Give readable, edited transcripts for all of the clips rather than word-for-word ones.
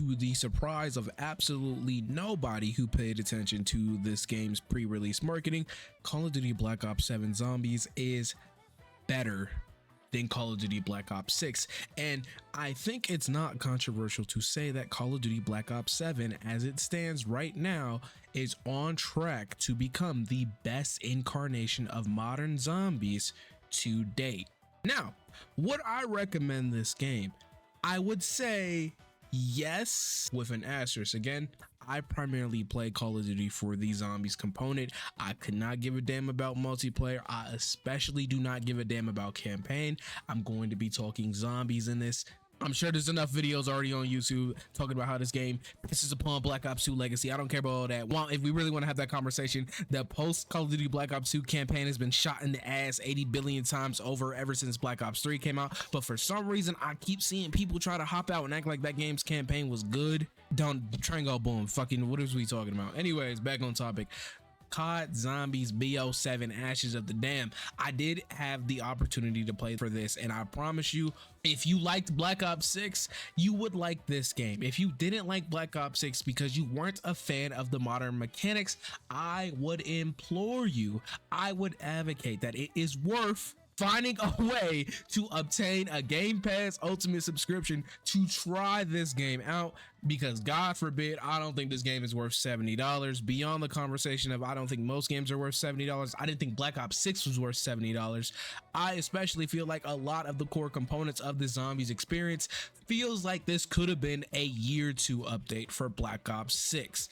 to the surprise of absolutely nobody who paid attention to this game's pre-release marketing, Call of Duty Black Ops 7 Zombies is better than Call of Duty Black Ops 6. And I think it's not controversial to say that Call of Duty Black Ops 7, as it stands right now, is on track to become the best incarnation of modern zombies to date. Now, would I recommend this game? I would say yes, with an asterisk. Again, I primarily play Call of Duty for the zombies component. I could not give a damn about multiplayer. I especially do not give a damn about campaign. I'm going to be talking zombies in this. I'm sure there's enough videos already on YouTube talking about how this game pisses upon Black Ops 2 legacy. I don't care about all that. Well, if we really want to have that conversation, the post Call of Duty Black Ops 2 campaign has been shot in the ass 80 billion times over ever since Black Ops 3 came out. But for some reason, I keep seeing people try to hop out and act like that game's campaign was good. Don't try and go boom. Fucking what is we talking about? Anyways, back on topic. COD Zombies BO7 Ashes of the Dam. I did have the opportunity to play for this, and I promise you, if you liked Black Ops 6, you would like this game. If you didn't like Black Ops 6 because you weren't a fan of the modern mechanics, I would implore you, I would advocate that it is worth finding a way to obtain a Game Pass Ultimate subscription to try this game out, because God forbid, I don't think this game is worth $70. Beyond the conversation of I don't think most games are worth $70, I didn't think Black Ops 6 was worth $70. I especially feel like a lot of the core components of the zombies experience feels like this could have been a year 2 update for Black Ops 6.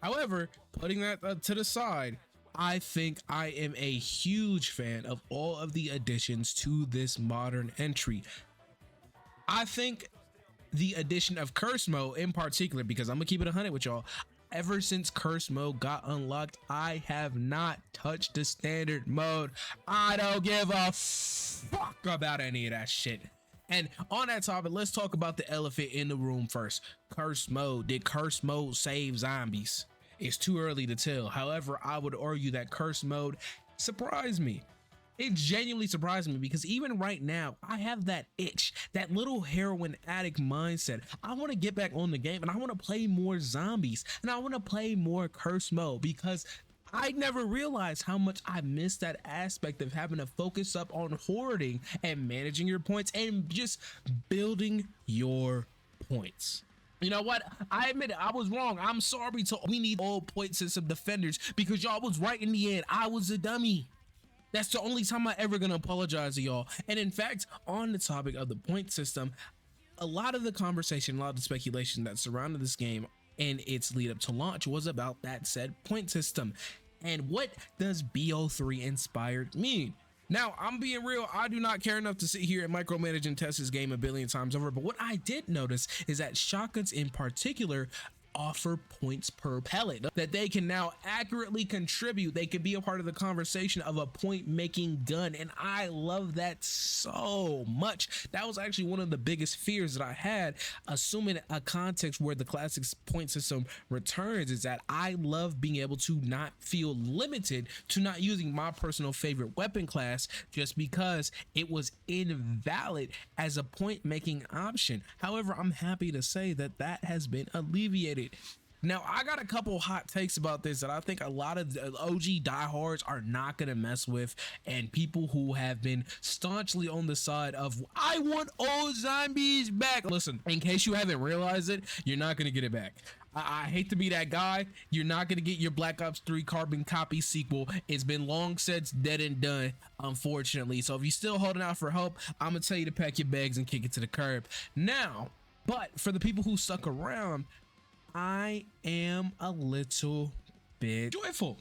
However, putting that to the side, I think I am a huge fan of all of the additions to this modern entry. I think the addition of Curse Mode in particular, because I'm gonna keep it 100 with y'all, ever since Curse Mode got unlocked, I have not touched the standard mode. I don't give a fuck about any of that shit. And on that topic, let's talk about the elephant in the room first. Curse Mode. Did Curse Mode save zombies? It's too early to tell. However, I would argue that Curse Mode surprised me. It genuinely surprised me, because even right now, I have that itch, that little heroin addict mindset. I want to get back on the game, and I want to play more zombies, and I want to play more Curse Mode, because I never realized how much I missed that aspect of having to focus up on hoarding and managing your points and just building your points. You know what? I admit it. I was wrong. I'm sorry. We need all point system defenders, because y'all was right in the end. I was a dummy. That's the only time I ever gonna apologize to y'all. And in fact, on the topic of the point system, a lot of the conversation, a lot of the speculation that surrounded this game and its lead up to launch was about that said point system. And what does BO3 inspired mean? Now, I'm being real, I do not care enough to sit here and micromanage and test this game a billion times over, but what I did notice is that shotguns in particular offer points per pellet that they can now accurately contribute. They can be a part of the conversation of a point making gun, and I love that so much. That was actually one of the biggest fears that I had, assuming a context where the classic point system returns, is that I love being able to not feel limited to not using my personal favorite weapon class just because it was invalid as a point making option. However, I'm happy to say that that has been alleviated. Now, I got a couple hot takes about this that I think a lot of OG diehards are not gonna mess with, and people who have been staunchly on the side of I want old zombies back. Listen, in case you haven't realized it, you're not gonna get it back. I hate to be that guy. You're not gonna get your Black Ops 3 carbon copy sequel. It's been long since dead and done, unfortunately. So if you're still holding out for hope, I'm gonna tell you to pack your bags and kick it to the curb now. But for the people who stuck around, I am a little bit joyful.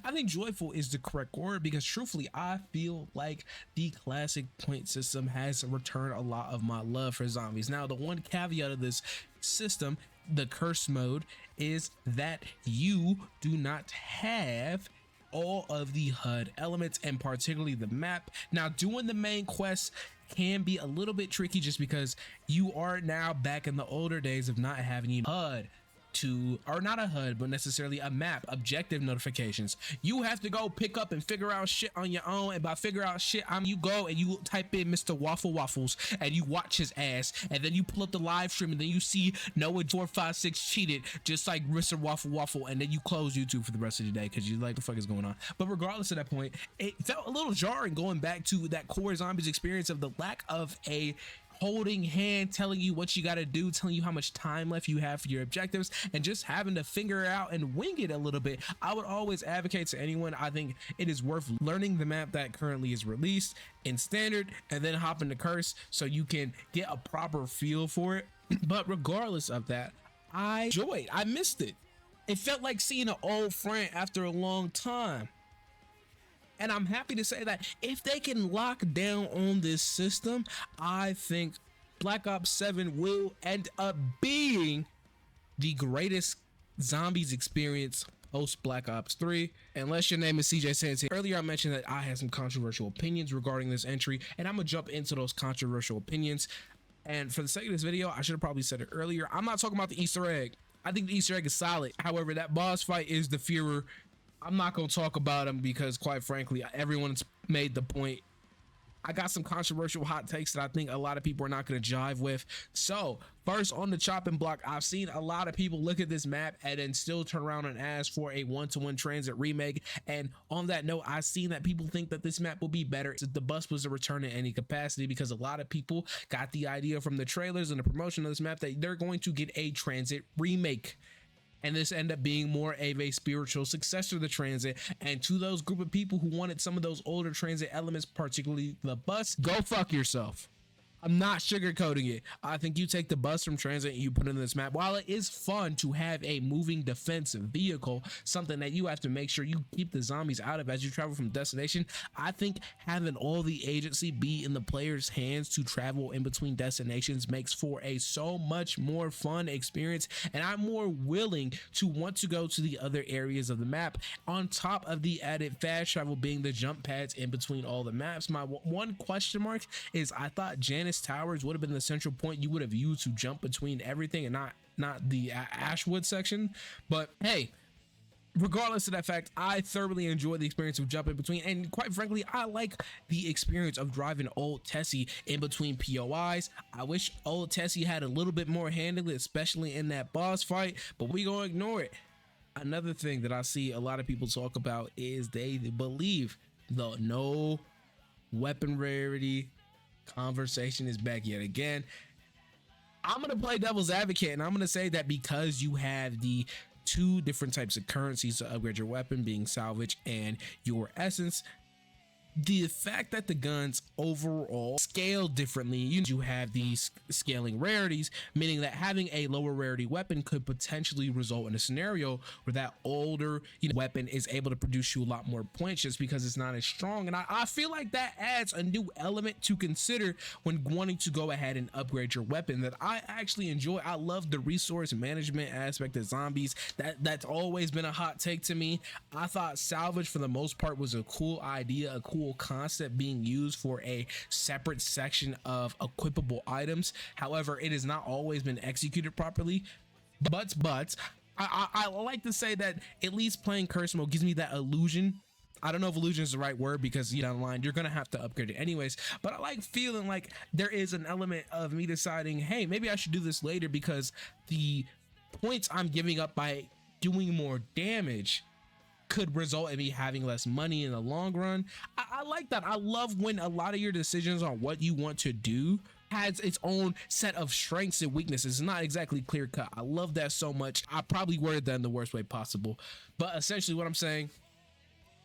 I think joyful is the correct word, because truthfully, I feel like the classic point system has returned a lot of my love for zombies. Now, the one caveat of this system, the Curse Mode, is that you do not have all of the HUD elements, and particularly the map. Now, doing the main quest can be a little bit tricky just because you are now back in the older days of not having any HUD to, or not a HUD, but necessarily a map, objective notifications. You have to go pick up and figure out shit on your own, and by figure out shit, you go and you type in Mr. Waffle Waffles and you watch his ass, and then you pull up the live stream and then you see Noah 456 cheated just like Mr. Waffle Waffle, and then you close YouTube for the rest of the day because you're like, the fuck is going on? But regardless of that point, it felt a little jarring going back to that core zombies experience of the lack of a holding hand, telling you what you got to do, telling you how much time left you have for your objectives, and just having to figure it out and wing it a little bit. I would always advocate to anyone, I think it is worth learning the map that currently is released in standard and then hop into curse so you can get a proper feel for it. But regardless of that, I missed it. It felt like seeing an old friend after a long time. And I'm happy to say that if they can lock down on this system, I think Black Ops 7 will end up being the greatest zombies experience post Black Ops 3, unless your name is CJ Santana. Earlier I mentioned that I had some controversial opinions regarding this entry, and I'm gonna jump into those controversial opinions. And for the sake of this video, I should have probably said it earlier, I'm not talking about the Easter egg. I think the Easter egg is solid. However, that boss fight is the Führer. I'm not going to talk about him because, quite frankly, everyone's made the point. I got some controversial hot takes that I think a lot of people are not going to jive with. So first, on the chopping block, I've seen a lot of people look at this map and then still turn around and ask for a one-to-one transit remake. And on that note, I've seen that people think that this map will be better if the bus was to return in any capacity, because a lot of people got the idea from the trailers and the promotion of this map that they're going to get a transit remake. And this ended up being more of a spiritual successor to the transit. And to those group of people who wanted some of those older transit elements, particularly the bus, go fuck yourself. I'm not sugarcoating it. I think you take the bus from transit and you put it in this map. While it is fun to have a moving defensive vehicle, something that you have to make sure you keep the zombies out of as you travel from destination, I think having all the agency be in the player's hands to travel in between destinations makes for a so much more fun experience, and I'm more willing to want to go to the other areas of the map, on top of the added fast travel being the jump pads in between all the maps. My one question mark is, I thought Janice Towers would have been the central point you would have used to jump between everything and not the Ashwood section. But hey, regardless of that fact, I thoroughly enjoy the experience of jumping between, and quite frankly, I like the experience of driving old Tessie in between POIs. I wish old Tessie had a little bit more handling, especially in that boss fight, but we gonna ignore it. Another thing that I see a lot of people talk about is they believe the no weapon rarity conversation is back yet again. I'm gonna play devil's advocate, and I'm gonna say that because you have the two different types of currencies to upgrade your weapon, being salvage and your essence, the fact that the guns overall scale differently, you have these scaling rarities, meaning that having a lower rarity weapon could potentially result in a scenario where that older weapon is able to produce you a lot more points just because it's not as strong. And I feel like that adds a new element to consider when wanting to go ahead and upgrade your weapon that I actually enjoy. I love the resource management aspect of zombies. That's always been a hot take to me. I thought salvage for the most part was a cool idea, a cool concept being used for a separate section of equipable items. However, it has not always been executed properly. But I like to say that at least playing curse mode gives me that illusion. I don't know if illusion is the right word, because down the line you're gonna have to upgrade it anyways, but I like feeling like there is an element of me deciding, hey, maybe I should do this later because the points I'm giving up by doing more damage could result in me having less money in the long run. I like that. I love when a lot of your decisions on what you want to do has its own set of strengths and weaknesses. It's not exactly clear cut. I love that so much. I probably worded that in the worst way possible, but essentially what I'm saying,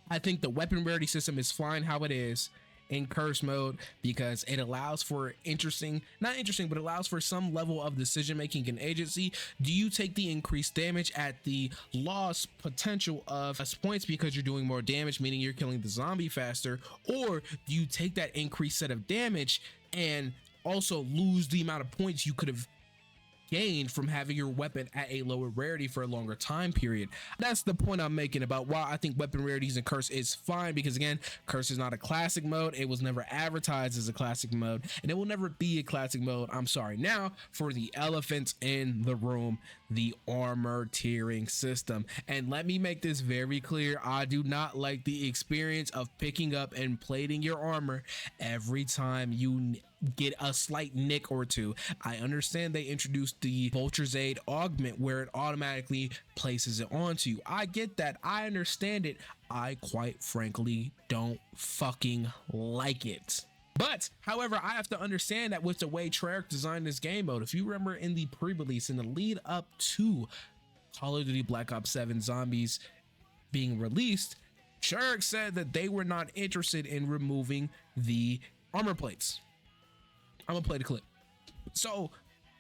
I think the weapon rarity system is fine how it is in curse mode because it allows for not interesting, but allows for some level of decision making and agency. Do you take the increased damage at the loss potential of points because you're doing more damage, meaning you're killing the zombie faster, or do you take that increased set of damage and also lose the amount of points you could have gained from having your weapon at a lower rarity for a longer time period. That's the point I'm making about why I think weapon rarities in Curse is fine, because again, Curse is not a classic mode. It was never advertised as a classic mode, and it will never be a classic mode. I'm sorry. Now for the elephants in the room, the armor tiering system. And let me make this very clear, I do not like the experience of picking up and plating your armor every time you get a slight nick or two. I understand they introduced the Vulture's Aid augment where it automatically places it onto you. I get that. I understand it. I quite frankly don't fucking like it. But however, I have to understand that with the way Treyarch designed this game mode, if you remember in the pre-release, in the lead up to Call of Duty Black Ops 7 Zombies being released, Treyarch said that they were not interested in removing the armor plates. I'm gonna play the clip. So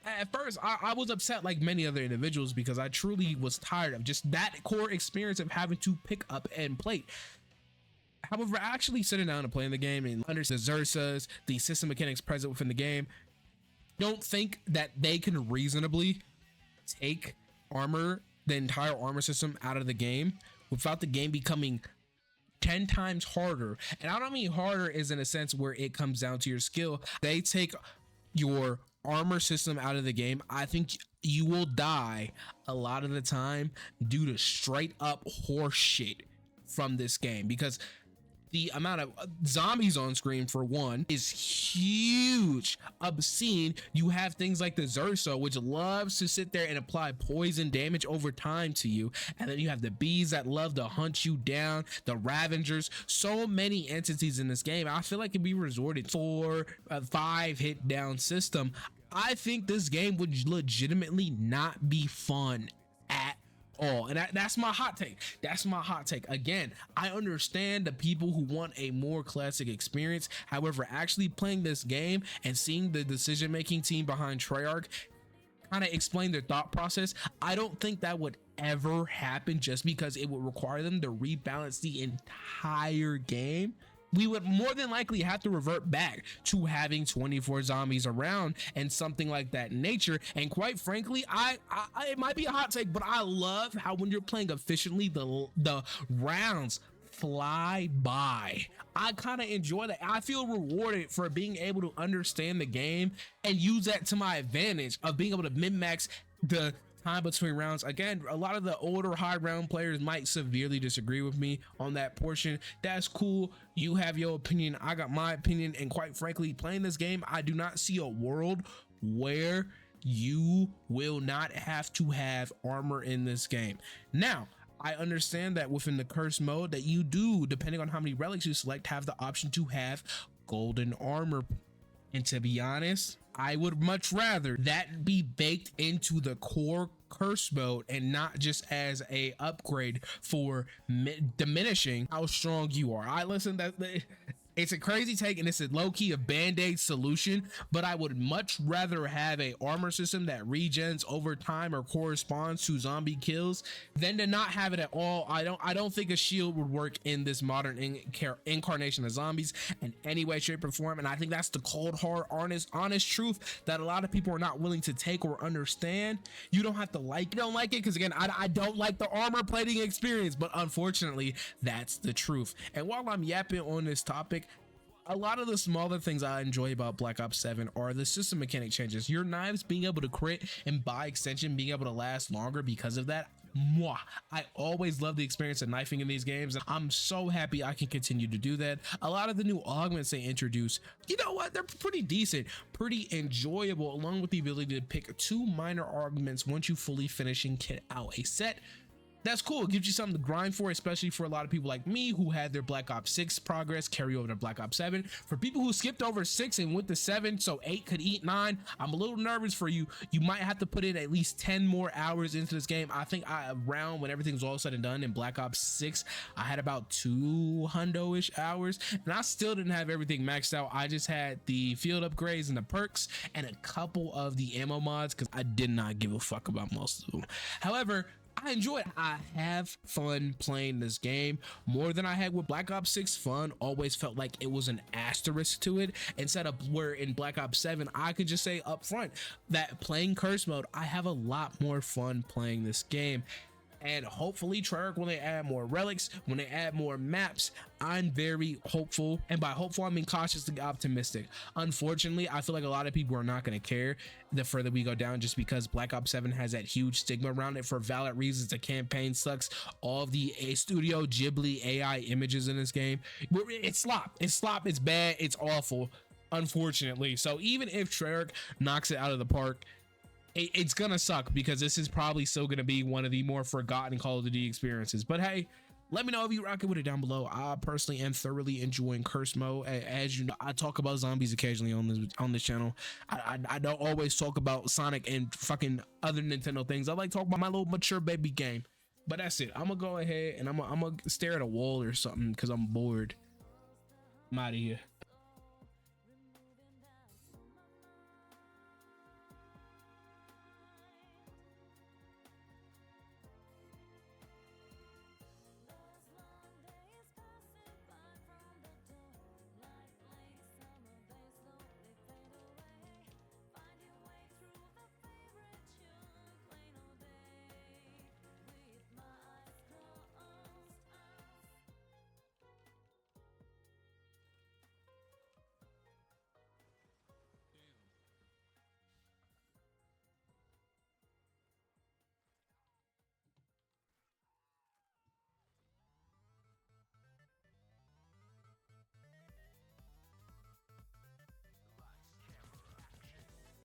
at first I was upset like many other individuals, because I truly was tired of just that core experience of having to pick up and plate. However, actually sitting down and playing the game and under the Xursas, the system mechanics present within the game, don't think that they can reasonably take the entire armor system out of the game without the game becoming 10 times harder. And I don't mean harder is in a sense where it comes down to your skill. They take your armor system out of the game, I think you will die a lot of the time due to straight up horse shit from this game, because the amount of zombies on screen, for one, is huge, obscene. You have things like the Xursa, which loves to sit there and apply poison damage over time to you, and then you have the bees that love to hunt you down, the Ravengers. So many entities in this game. I feel like it'd be resorted for a 5 hit down system. I think this game would legitimately not be fun at all. And that's my hot take. That's my hot take. Again, I understand the people who want a more classic experience. However, actually playing this game and seeing the decision making team behind Treyarch kind of explain their thought process, I don't think that would ever happen, just because it would require them to rebalance the entire game. We would more than likely have to revert back to having 24 zombies around and something like that in nature. And quite frankly, it might be a hot take, but I love how when you're playing efficiently, the rounds fly by. I kind of enjoy that. I feel rewarded for being able to understand the game and use that to my advantage of being able to min-max the time between rounds. Again, a lot of the older high round players might severely disagree with me on that portion. That's cool. You have your opinion, I got my opinion, and quite frankly, playing this game, I do not see a world where you will not have to have armor in this game. Now, I understand that within the curse mode that you do, depending on how many relics you select, have the option to have golden armor. And to be honest, I would much rather that be baked into the core curse mode and not just as a upgrade for diminishing how strong you are. I listen, that it's a crazy take and it's a low-key a band-aid solution, but I would much rather have a armor system that regens over time or corresponds to zombie kills than to not have it at all. I don't think a shield would work in this modern incarnation of zombies in any way, shape, or form. And I think that's the cold, hard, honest truth that a lot of people are not willing to take or understand. You don't have to don't like it, because again, I don't like the armor plating experience, but unfortunately that's the truth. And while I'm yapping on this topic, a lot of the smaller things I enjoy about Black Ops 7 are the system mechanic changes. Your knives being able to crit and by extension being able to last longer because of that. I always love the experience of knifing in these games, and I'm so happy I can continue to do that. A lot of the new augments they introduce, you know what, they're pretty decent, pretty enjoyable, along with the ability to pick 2 minor augments once you fully finish and kit out a set. That's cool. It gives you something to grind for, especially for a lot of people like me who had their Black Ops 6 progress carry over to Black Ops 7. For people who skipped over 6 and went to 7 so 8 could eat 9, I'm a little nervous for you. You might have to put in at least 10 more hours into this game. I think around when everything's all said and done in Black Ops 6, I had about 200-ish hours, and I still didn't have everything maxed out. I just had the field upgrades and the perks and a couple of the ammo mods because I did not give a fuck about most of them. However, I I enjoy it. I have fun playing this game more than I had with Black Ops 6. Fun always felt like it was an asterisk to it, instead of where in Black Ops 7 I could just say up front that playing curse mode, I have a lot more fun playing this game. And hopefully Treyarch, when they add more relics, when they add more maps, I'm very hopeful, and by hopeful I mean cautiously optimistic. Unfortunately, I feel like a lot of people are not going to care the further we go down, just because Black Ops 7 has that huge stigma around it for valid reasons. The campaign sucks. All of the Studio Ghibli AI images in this game, it's slop, it's bad, it's awful, unfortunately. So even if Treyarch knocks it out of the park, it's gonna suck, because this is probably still gonna be one of the more forgotten Call of Duty experiences. But hey, let me know if you rock it with it down below. I personally am thoroughly enjoying curse mode. As you know, I talk about zombies occasionally on this channel. I don't always talk about Sonic and fucking other Nintendo things. I like talking about my little mature baby game. But that's it. I'm gonna go ahead and I'm gonna stare at a wall or something because I'm bored. I'm out of here.